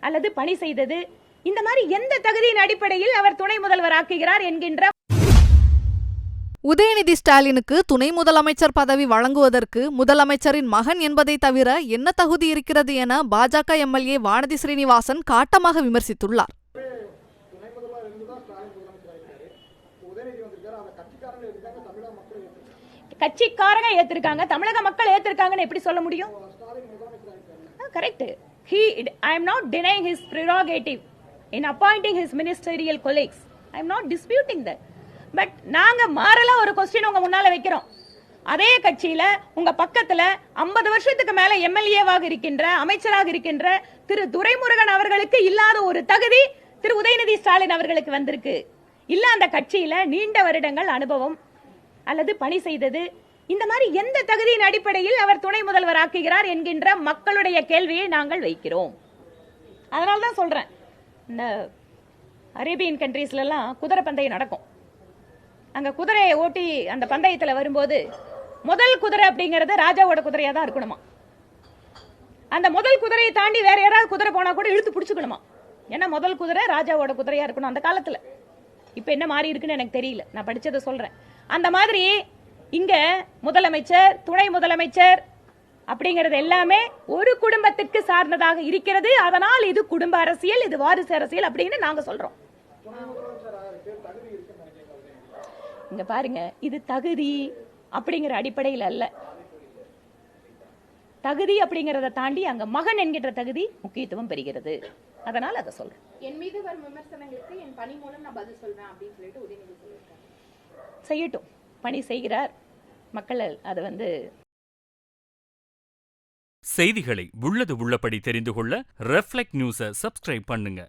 அல்லது பணி செய்தது, இந்த மாதிரி எந்த தகுதியின் அடிப்படையில் அவர் துணை முதல்வர் ஆக்குகிறார் என்கின்ற உதயநிதி ஸ்டாலினுக்கு துணை முதலமைச்சர் பதவி வழங்குவதற்கு முதலமைச்சரின் மகன் என்பதை தவிர என்ன தகுதி இருக்கிறது என பாஜக எம்எல்ஏ வானதி ஸ்ரீனிவாசன் காட்டமாக விமர்சித்துள்ளார். கட்சிக்காரங்க ஏத்திருக்காங்க, தமிழக மக்கள் ஏத்திருக்காங்கன்னு எப்படி சொல்ல முடியும்? Correct. I am not denying his prerogative in appointing his ministerial colleagues. I am not disputing that. But நாங்க மாறலா ஒரு கொஸ்டின் உங்க முன்னால வைக்கிறோம். அதே கட்சியில உங்க பக்கத்துல 50 வருஷத்துக்கு மேல எம்எல்ஏவாக இருக்கின்ற, அமைச்சராக இருக்கின்ற திரு துரைமுருகன் அவர்களுக்கு இல்லாத ஒரு தகுதி திரு உதயநிதி ஸ்டாலின் அவர்களுக்கு வந்திருக்கு. இல்ல அந்த கட்சியில நீண்ட வருடங்கள் அனுபவம் அல்லது பணி செய்தது, இந்த மாதிரி எந்த தகுதியின் அடிப்படையில் அவர் துணை முதல்வர் ஆக்குகிறார் என்கின்ற மக்களுடைய கேள்வியை நாங்கள் வைக்கிறோம். அதனால தான் சொல்றேன், இந்த அரேபியன் கண்ட்ரீஸ்ல எல்லாம் குதிரை பந்தயம் நடக்கும். அங்க குதிரையை ஓட்டி அந்த பந்தயத்துல வரும்போது முதல் குதிரை அப்படிங்கறது ராஜாவோட குதிரையா தான் இருக்கணுமா. அந்த முதல் குதிரையை தாண்டி வேற யாராவது குதிரை போனா கூட இழுத்து பிடிச்சுக்கணுமா. ஏன்னா முதல் குதிரை ராஜாவோட குதிரையா இருக்கணும் அந்த காலத்துல. இப்ப என்ன மாறி இருக்குன்னு எனக்கு தெரியல, நான் படிச்சதை சொல்றேன். அந்த மாதிரி இங்க முதலமைச்சர், துணை முதலமைச்சர் அப்படிங்கிறது எல்லாமே ஒரு குடும்பத்திற்கு சார்ந்ததாக இருக்கிறது. அதனால் இது குடும்ப அரசியல், இது வாரிசு அரசியல் அப்படின்னு நாங்க சொல்றோம். இங்க பாருங்க, இது தகுதி அப்படிங்கிற அடிப்படையில் அல்ல. தகுதி அப்படிங்கறத தாண்டி அங்க மகன் என்கின்ற தகுதி முக்கியத்துவம் பெறுகிறது. அதனால அதை சொல்றேன். என் மீது வரும் விமர்சனங்களுக்கு என் பணி மூலம் நான் பதில் சொல்றேன் அப்படின்னு சொல்லிட்டு உதயநிதி சொல்லியிருக்காங்க. செய்யட்டும், பணி செய்கிறார். மக்கள் அது செய்திகளை உள்ளது உள்ளபடி தெரிந்து கொள்ள ரெஃப்ளெக்ட் நியூஸை சப்ஸ்கிரைப் பண்ணுங்க.